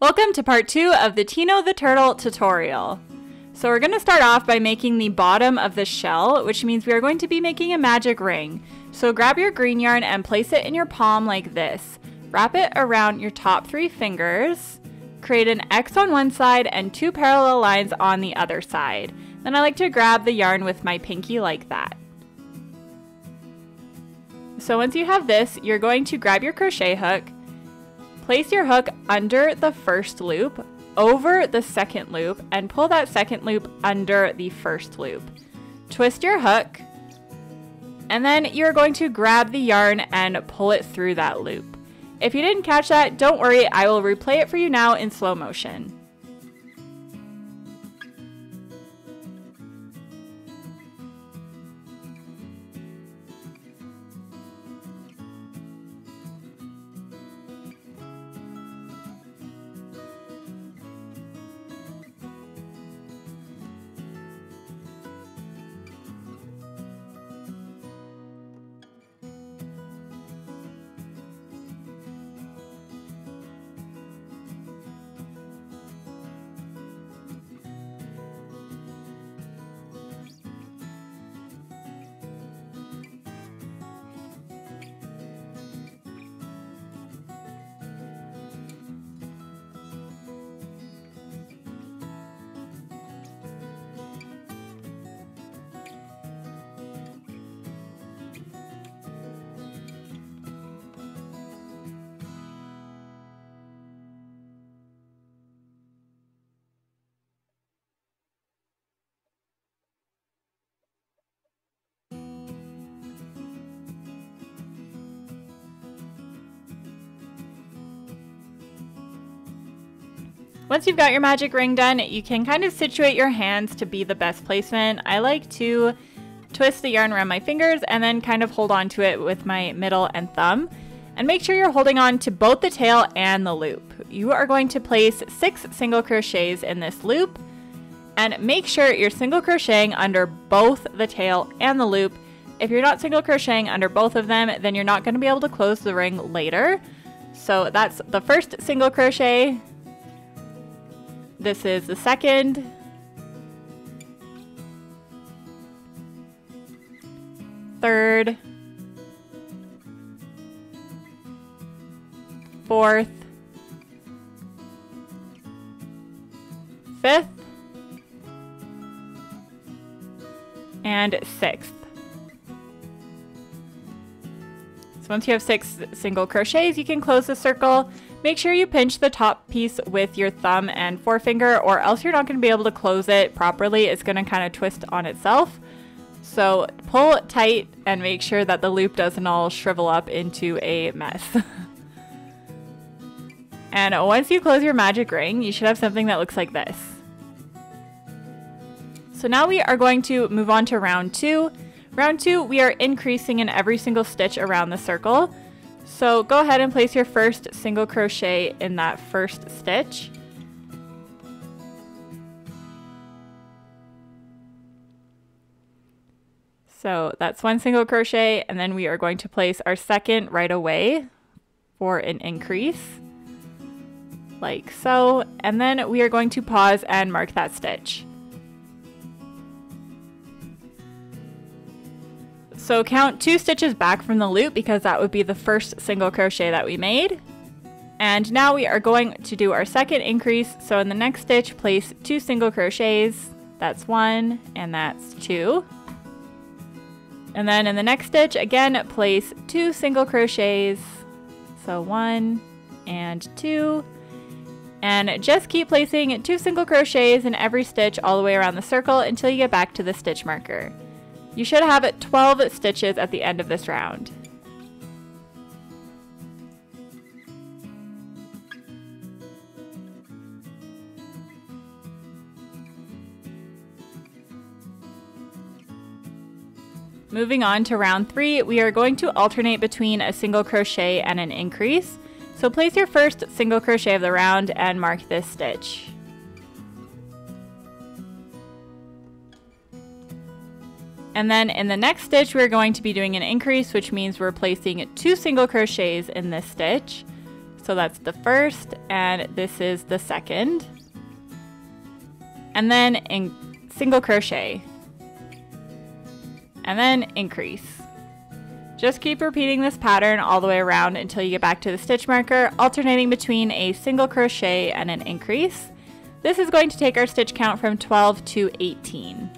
Welcome to part 2 of the Tino the Turtle tutorial. So we're going to start off by making the bottom of the shell, which means we are going to be making a magic ring. So grab your green yarn and place it in your palm like this. Wrap it around your top 3 fingers. Create an X on one side and 2 parallel lines on the other side. Then I like to grab the yarn with my pinky like that. So once you have this, you're going to grab your crochet hook. Place your hook under the first loop, over the second loop, and pull that second loop under the first loop. Twist your hook, and then you're going to grab the yarn and pull it through that loop. If you didn't catch that, don't worry, I will replay it for you now in slow motion. Once you've got your magic ring done, you can kind of situate your hands to be the best placement. I like to twist the yarn around my fingers and then kind of hold on to it with my middle and thumb. And make sure you're holding on to both the tail and the loop. You are going to place 6 single crochets in this loop, and make sure you're single crocheting under both the tail and the loop. If you're not single crocheting under both of them, then you're not going to be able to close the ring later. So that's the first single crochet. This is the second, third, fourth, fifth, and sixth. So once you have 6 single crochets, you can close the circle. Make sure you pinch the top piece with your thumb and forefinger, or else you're not going to be able to close it properly. It's going to kind of twist on itself. So pull it tight and make sure that the loop doesn't all shrivel up into a mess. And once you close your magic ring, you should have something that looks like this. So now we are going to move on to round 2. Round 2, we are increasing in every single stitch around the circle. So go ahead and place your first single crochet in that first stitch. So that's 1 single crochet, and then we are going to place our second right away for an increase, like so, and then we are going to pause and mark that stitch. So count 2 stitches back from the loop because that would be the first single crochet that we made. And now we are going to do our second increase. So in the next stitch, place 2 single crochets. That's 1 and that's 2. And then in the next stitch, again, place 2 single crochets. So 1 and 2. And just keep placing 2 single crochets in every stitch all the way around the circle until you get back to the stitch marker. You should have 12 stitches at the end of this round. Moving on to round 3, we are going to alternate between a single crochet and an increase. So place your first single crochet of the round and mark this stitch. And then in the next stitch, we're going to be doing an increase, which means we're placing 2 single crochets in this stitch. So So that's the first, and this is the second. And then in single crochet, and then increase. Just keep repeating this pattern all the way around until you get back to the stitch marker, alternating between a single crochet and an increase. This is going to take our stitch count from 12 to 18.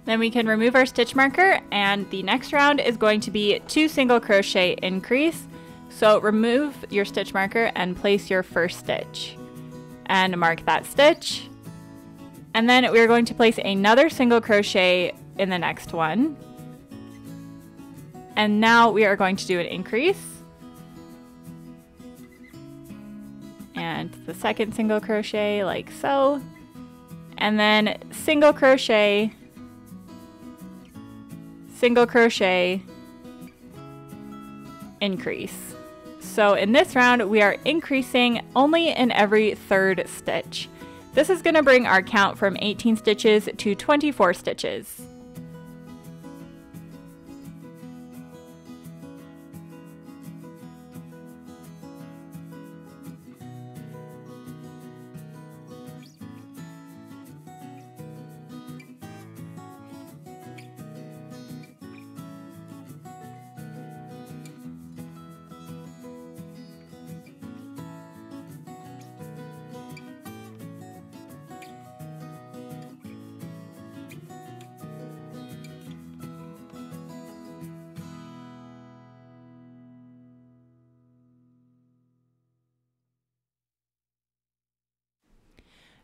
Then we can remove our stitch marker, and the next round is going to be 2 single crochet increase. So remove your stitch marker and place your first stitch and mark that stitch. And then we're going to place another single crochet in the next one. And now we are going to do an increase. And the second single crochet like so. And then single crochet, single crochet, increase. So in this round, we are increasing only in every third stitch. This is going to bring our count from 18 stitches to 24 stitches.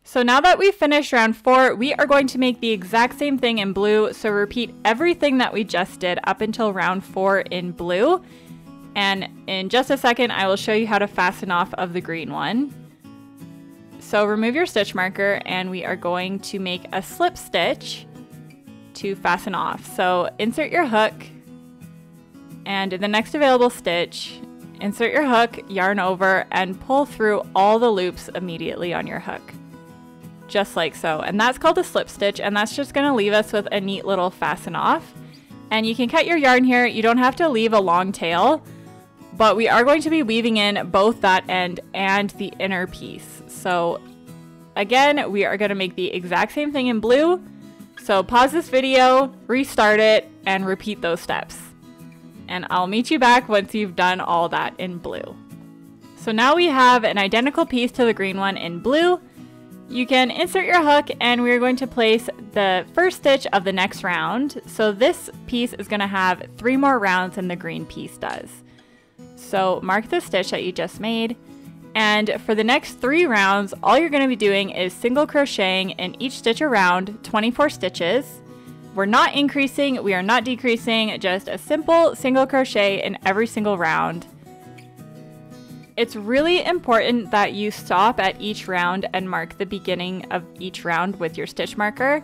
So now that we've finished round 4, we are going to make the exact same thing in blue. So repeat everything that we just did up until round 4 in blue. And in just a second, I will show you how to fasten off of the green one. So remove your stitch marker, and we are going to make a slip stitch to fasten off. So insert your hook, and in the next available stitch, insert your hook, yarn over, and pull through all the loops immediately on your hook. Just like so. And that's called a slip stitch, and that's just going to leave us with a neat little fasten off. And you can cut your yarn here. You don't have to leave a long tail, but we are going to be weaving in both that end and the inner piece. So again, we are going to make the exact same thing in blue. So pause this video, restart it, and repeat those steps. And I'll meet you back once you've done all that in blue. So now we have an identical piece to the green one in blue. You can insert your hook, and we're going to place the first stitch of the next round. So this piece is going to have 3 more rounds than the green piece does. So mark the stitch that you just made. And for the next 3 rounds, all you're going to be doing is single crocheting in each stitch around 24 stitches. We're not increasing, we are not decreasing, just a simple single crochet in every single round. It's really important that you stop at each round and mark the beginning of each round with your stitch marker.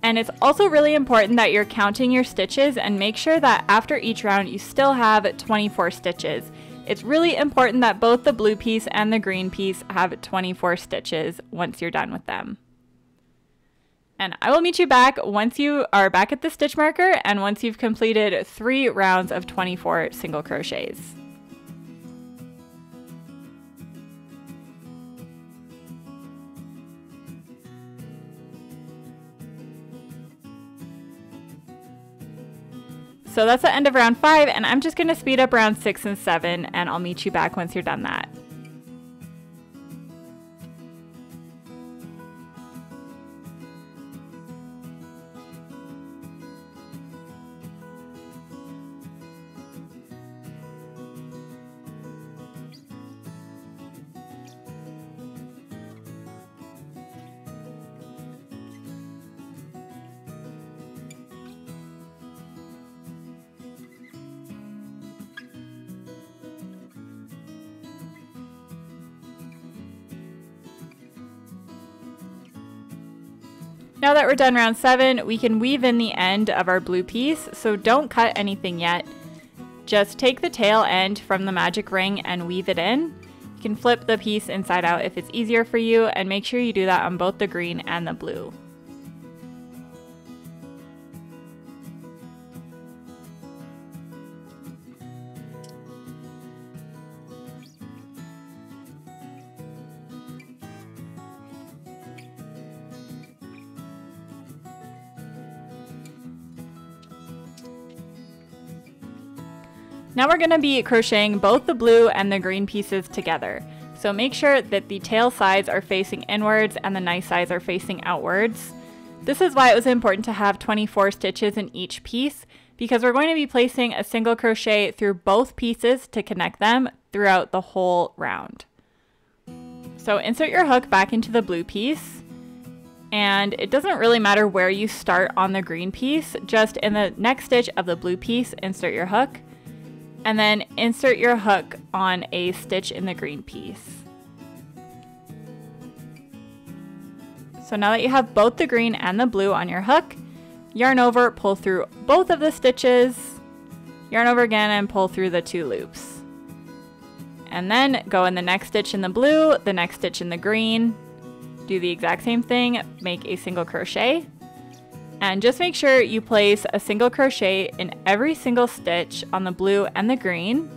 And it's also really important that you're counting your stitches and make sure that after each round you still have 24 stitches. It's really important that both the blue piece and the green piece have 24 stitches once you're done with them. And I will meet you back once you are back at the stitch marker and once you've completed 3 rounds of 24 single crochets. So that's the end of round 5, and I'm just going to speed up round 6 and 7, and I'll meet you back once you're done that. Now that we're done round 7, we can weave in the end of our blue piece, so don't cut anything yet. Just take the tail end from the magic ring and weave it in. You can flip the piece inside out if it's easier for you, and make sure you do that on both the green and the blue. Now we're going to be crocheting both the blue and the green pieces together. So make sure that the tail sides are facing inwards and the knife sides are facing outwards. This is why it was important to have 24 stitches in each piece, because we're going to be placing a single crochet through both pieces to connect them throughout the whole round. So insert your hook back into the blue piece, and it doesn't really matter where you start on the green piece, just in the next stitch of the blue piece, insert your hook. And then insert your hook on a stitch in the green piece. So now that you have both the green and the blue on your hook, yarn over, pull through both of the stitches, yarn over again and pull through the 2 loops. And then go in the next stitch in the blue, the next stitch in the green, do the exact same thing, make a single crochet. And just make sure you place a single crochet in every single stitch on the blue and the green.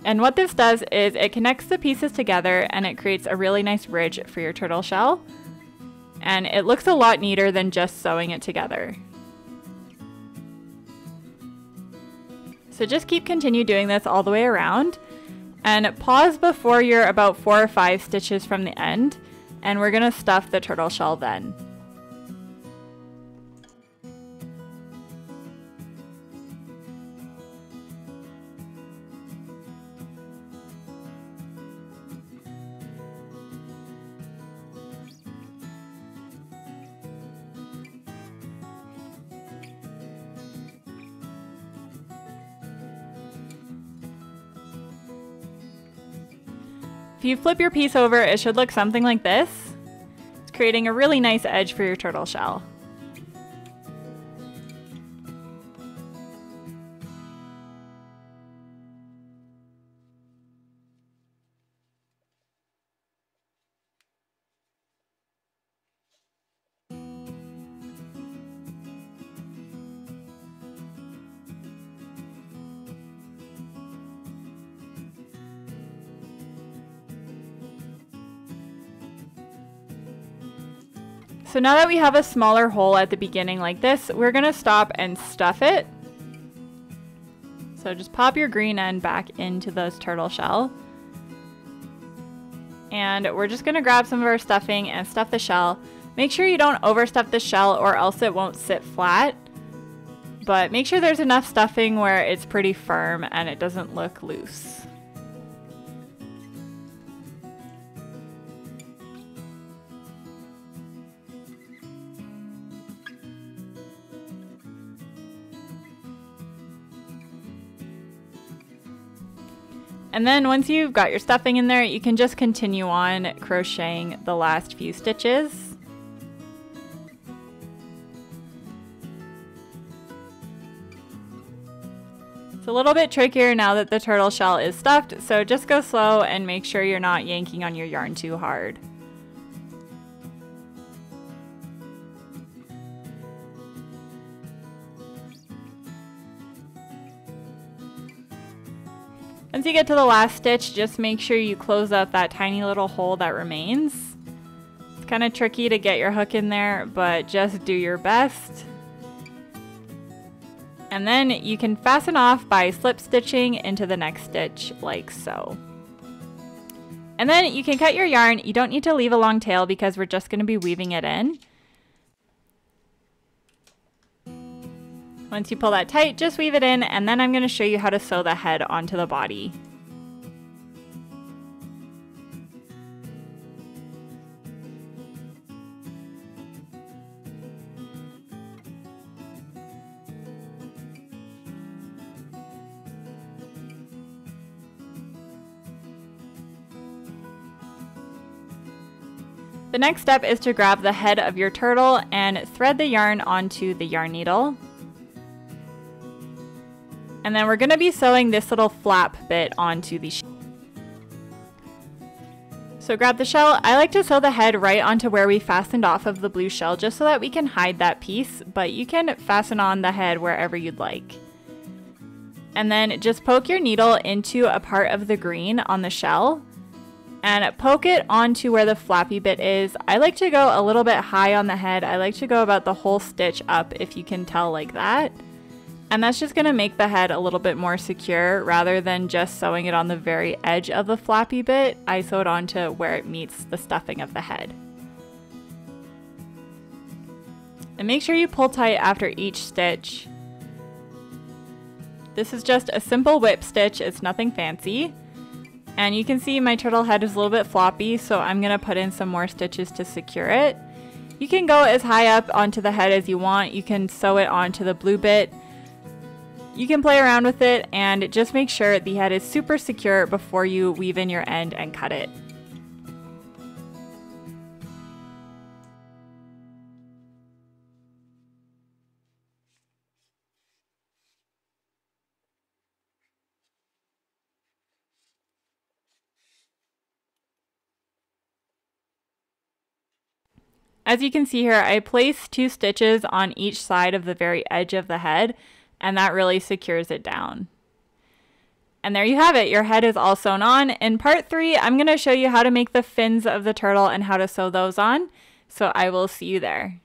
And what this does is it connects the pieces together and it creates a really nice ridge for your turtle shell. And it looks a lot neater than just sewing it together. So just continue doing this all the way around, and pause before you're about 4 or 5 stitches from the end, and we're gonna stuff the turtle shell then. If you flip your piece over, it should look something like this. It's creating a really nice edge for your turtle shell. So now that we have a smaller hole at the beginning like this, we're gonna stop and stuff it. So just pop your green end back into this turtle shell. And we're just gonna grab some of our stuffing and stuff the shell. Make sure you don't overstuff the shell or else it won't sit flat. But make sure there's enough stuffing where it's pretty firm and it doesn't look loose. And then once you've got your stuffing in there, you can just continue on crocheting the last few stitches. It's a little bit trickier now that the turtle shell is stuffed, so just go slow and make sure you're not yanking on your yarn too hard. Once you get to the last stitch, just make sure you close up that tiny little hole that remains. It's kind of tricky to get your hook in there, but just do your best. And then you can fasten off by slip stitching into the next stitch like so. And then you can cut your yarn. You don't need to leave a long tail because we're just going to be weaving it in. Once you pull that tight, just weave it in, and then I'm going to show you how to sew the head onto the body. The next step is to grab the head of your turtle and thread the yarn onto the yarn needle. And then we're going to be sewing this little flap bit onto the shell. So grab the shell. I like to sew the head right onto where we fastened off of the blue shell just so that we can hide that piece, but you can fasten on the head wherever you'd like. And then just poke your needle into a part of the green on the shell and poke it onto where the flappy bit is. I like to go a little bit high on the head. I like to go about the whole stitch up, if you can tell, like that. And that's just going to make the head a little bit more secure rather than just sewing it on the very edge of the flappy bit. I sew it onto where it meets the stuffing of the head. And make sure you pull tight after each stitch. This is just a simple whip stitch, it's nothing fancy. And you can see my turtle head is a little bit floppy, so I'm going to put in some more stitches to secure it. You can go as high up onto the head as you want. You can sew it onto the blue bit. You can play around with it and just make sure the head is super secure before you weave in your end and cut it. As you can see here, I placed 2 stitches on each side of the very edge of the head, and that really secures it down. And there you have it, your head is all sewn on. In part 3, I'm going to show you how to make the fins of the turtle and how to sew those on. So I will see you there.